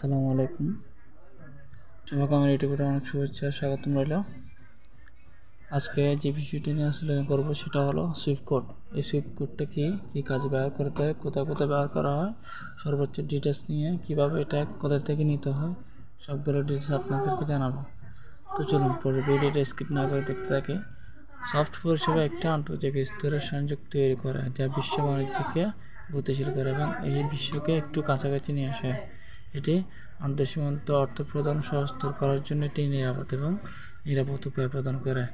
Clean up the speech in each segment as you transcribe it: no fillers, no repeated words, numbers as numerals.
আসসালামু আলাইকুম। সবাইকে আমার ইউটিউবে অনেক শুভেচ্ছা স্বাগতম রইল। আজকে যে বিষয়টি নিয়ে আলোচনা করব সেটা হলো সুইফট কোড। এই সুইফট কোডটা কি কাজে ব্যবহার করতে হয়, কোথায় কোথায় ব্যবহার করা হয়, সর্বোচ্চ ডিটেলস নিয়ে কিভাবে এটা কোথা থেকে নিতে হয় সবগুলো ডিটেলস আপনাদেরকে জানাবো। তো চলুন পরে ভিডিওটা স্কিপ না করে দেখতে থাকি। সফট পরিষেবা একটা আন্তর্জাতিক স্তরের সংযোগ তৈরি করে যা বিশ্ব বাণিজ্যকে গতিশীল করে এবং এই বিশ্বকে একটু কাছাকাছি নিয়ে আসে। এটি আন্তঃসীমান্ত অর্থ প্রদান সহজতর করার জন্য একটি নিরাপদ উপায় প্রদান করে।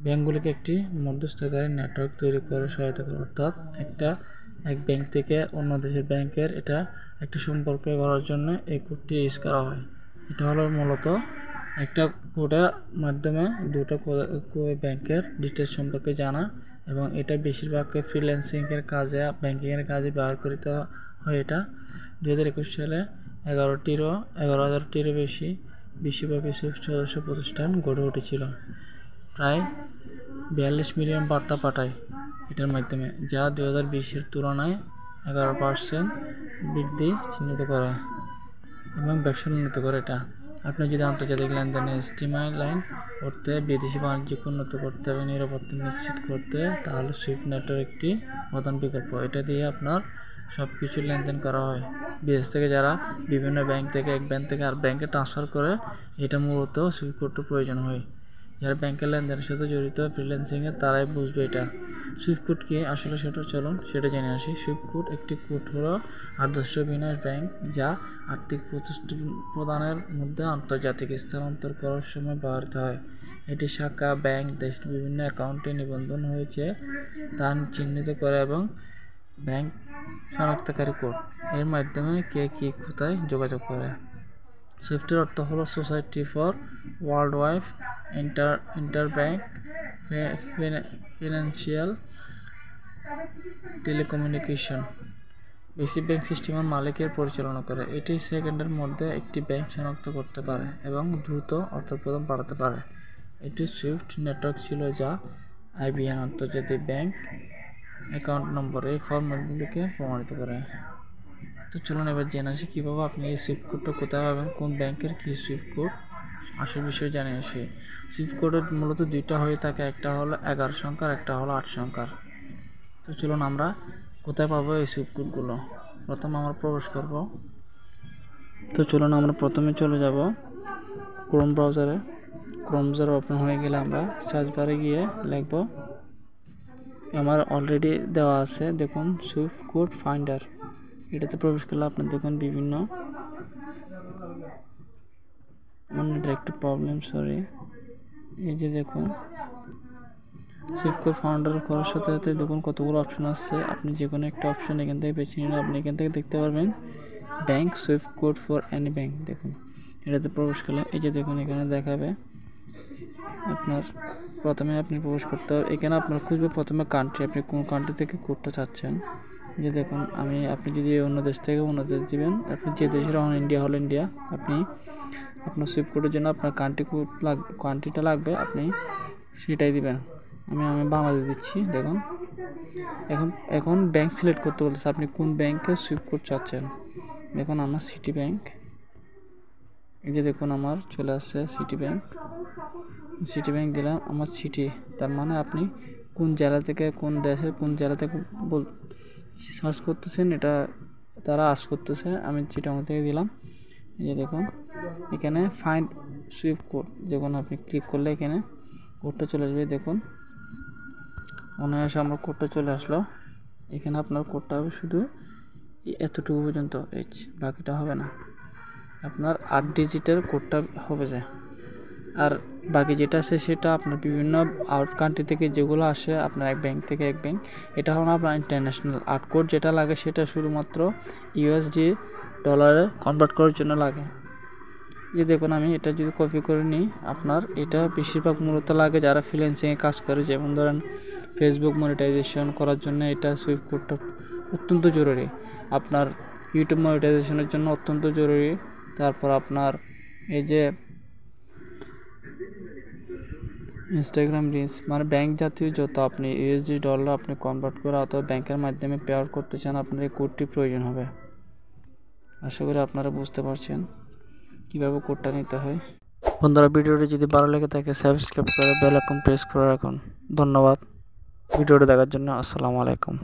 ব্যাংকগুলিকে একটি মধ্যস্থকারী নেটওয়ার্ক তৈরি করে সহায়তা করে, অর্থাৎ এক ব্যাংক থেকে অন্য দেশের ব্যাংকের একটি সম্পর্ক করার জন্য এই কোডটি ইউজ করা হয়। এটা হলো মূলত একটা কোডের মাধ্যমে দুটো ব্যাংকের ডিটেলস সম্পর্কে জানা, এবং এটা বেশিরভাগ ব্যাংকিংয়ের কাজে ব্যবহার করিতে হয়। এটা 2021 সালে 11,000-টিরও বেশি বিশ্বব্যাপী সুইফট সদস্য প্রতিষ্ঠান গড়ে উঠেছিল। প্রায় 42 মিলিয়ন বার্তা পাঠায় এটার মাধ্যমে, যা 2020-এর তুলনায় 11% বৃদ্ধি চিহ্নিত করে এবং ব্যবসার উন্নত করে। আপনি যদি আন্তর্জাতিক লেনদেনে স্ট্রিমলাইন করতে, বিদেশি বাণিজ্যকে উন্নত করতে এবং নিরাপত্তা নিশ্চিত করতে, তাহলে সুইফট নেটওয়ার্ক একটি প্রধান বিকল্প। এটা দিয়ে আপনার সব কিছু লেনদেন করা হয়। বিদেশ থেকে যারা বিভিন্ন ব্যাংক থেকে এক ব্যাংক থেকে আর ব্যাংকে ট্রান্সফার করে, এটা মূলত সুইফট কোডের প্রয়োজন হয়। যারা ব্যাংকের লেনদেনের সাথে জড়িত ফ্রিল্যান্সিংয়ে তারাই বুঝবে এটা। সুইফট কোড কি আসলে সেটা জেনে আসি। সুইফট কোড একটি কোড হলো আদর্শ বিনিময় ব্যাংক, যা আর্থিক প্রদানের মধ্যে আন্তর্জাতিক স্থানান্তর করার সময় ব্যবহৃত হয়। এটি শাখা ব্যাংক দেশের বিভিন্ন অ্যাকাউন্টে নিবন্ধন হয়েছে তা চিহ্নিত করে, এবং ব্যাংক শনাক্তকারী কোড এর মাধ্যমে কে কোথায় যোগাযোগ করে। সুইফটের অর্থ হলো society for world wide interbank financial telecommunication. Basic bank সিস্টেমের মালিকের পরিচালনা করে। এটি সেকেন্ডের মধ্যে একটি ব্যাংক শনাক্ত করতে পারে এবং দ্রুত অর্থ প্রদান পাঠাতে পারে। এটি সুইফট নেটওয়ার্ক ছিল যা আইবিএন আন্তর্জাতিক ব্যাংক অ্যাকাউন্ট নম্বর এই ফরম্যাটগুলিকে প্রমাণিত করে। তো চলুন এবার জেনে আসি কীভাবে আপনি এই সুইফট কোডটা কোথায় পাবেন, কোন ব্যাংকের কী সুইফট কোড, আসল বিষয়ে জানে আসি। সুইফট কোডের মূলত দুইটা হয়ে থাকে, একটা হলো 11 সংখ্যার, একটা হলো 8 সংখ্যার। তো চলুন আমরা কোথায় পাবো এই সুইফট কোডগুলো। প্রথমে আমরা প্রবেশ করব। তো চলুন আমরা প্রথমে চলে যাব ক্রোম ব্রাউজারে। ক্রোম ব্রাউজার ওপেন হয়ে গেলে আমরা সার্চ বারে গিয়ে লিখব, আমার অলরেডি দেওয়া আছে দেখুন সুইফট কোড ফাইন্ডার। এটাতে প্রবেশ করলে আপনার দেখুন বিভিন্ন একটু প্রবলেম, সরি। এই যে দেখুন সুইফট কোড ফাউন্ডার করার সাথে সাথে দেখুন কতগুলো অপশন আসছে। আপনি যে কোনো একটা অপশন এখান থেকে বেছে নিলে আপনি এখান থেকে দেখতে পারবেন bank Swift code for any bank. দেখুন এটাতে প্রবেশ করলে এই যে দেখুন এখানে দেখাবে আপনার প্রথমে আপনি প্রবেশ করতে হবে। এখানে আপনার খুঁজবে প্রথমে কান্ট্রি, আপনি কোন কান্ট্রি থেকে কোডটা চাচ্ছেন। যে দেখুন আপনি যদি অন্য দেশ থেকে অন্য দেশ দিবেন, আপনি যে দেশের হন, ইন্ডিয়া হল ইন্ডিয়া, আপনি আপনার সুইফট কোডের জন্য আপনার কান্ট্রিটা লাগবে, আপনি সেটাই দিবেন। আমি বাংলাদেশ দিচ্ছি। দেখুন এখন ব্যাংক সিলেক্ট করতে বলতেছে, আপনি কোন ব্যাংকে সুইফট কোড চাচ্ছেন। দেখুন আমার সিটি ব্যাংক, এই যে দেখুন আমার চলে আসছে সিটি ব্যাংক দিলাম আমার সিটি, তার মানে আপনি কোন জেলা থেকে কোন দেশের কোন জেলা থেকে সার্চ করতেছেন, এটা তারা আর্জ করতেছে। আমি চিটাং থেকে দিলাম। এই যে দেখুন এখানে ফাইন্ড সুইফট কোড, যখন আপনি ক্লিক করলে এখানে কোডটা চলে আসবে। দেখুন অনায়াসে আমার কোডটা চলে আসলো। এখানে আপনার কোডটা হবে শুধু এতটুকু পর্যন্ত, বাকিটা হবে না। আপনার 8 ডিজিটের কোডটা হবে যে, আর বাকি যেটা আছে সেটা আপনার বিভিন্ন আউট কান্ট্রি থেকে যেগুলো আসে আপনার এক ব্যাংক থেকে এক ব্যাংক, এটা হলো আপনার ইন্টারন্যাশনাল। 8 কোড যেটা লাগে সেটা শুধুমাত্র ইউএসডি ডলারে কনভার্ট করার জন্য লাগে। যে দেখুন আমি এটা যদি কপি করে নিই, আপনার এটা বেশিরভাগ মূলত লাগে যারা ফ্রিল্যান্সিংয়ে কাজ করে, যেমন ধরেন ফেসবুক মনিটাইজেশন করার জন্য এটা সুইফট কোডটা অত্যন্ত জরুরি। আপনার ইউটিউব মনিটাইজেশনের জন্য অত্যন্ত জরুরি। তারপর আপনার এই যে ইনস্টাগ্রাম রিলস, মানে ব্যাংক জাতীয় যত আপনি ইউএসডি ডলার আপনি কনভার্ট করে অথবা ব্যাংকের মাধ্যমে পে আউট করতে চান, আপনার এই কোডটি প্রয়োজন হবে। আশা করি আপনারা বুঝতে পারছেন কীভাবে কোডটা নিতে হয়। বন্ধুরা, ভিডিওটি যদি ভালো লেগে থাকে সাবস্ক্রাইব করে বেল আইকন প্রেস করে রাখুন। ধন্যবাদ ভিডিওটি দেখার জন্য। আসসালামু আলাইকুম।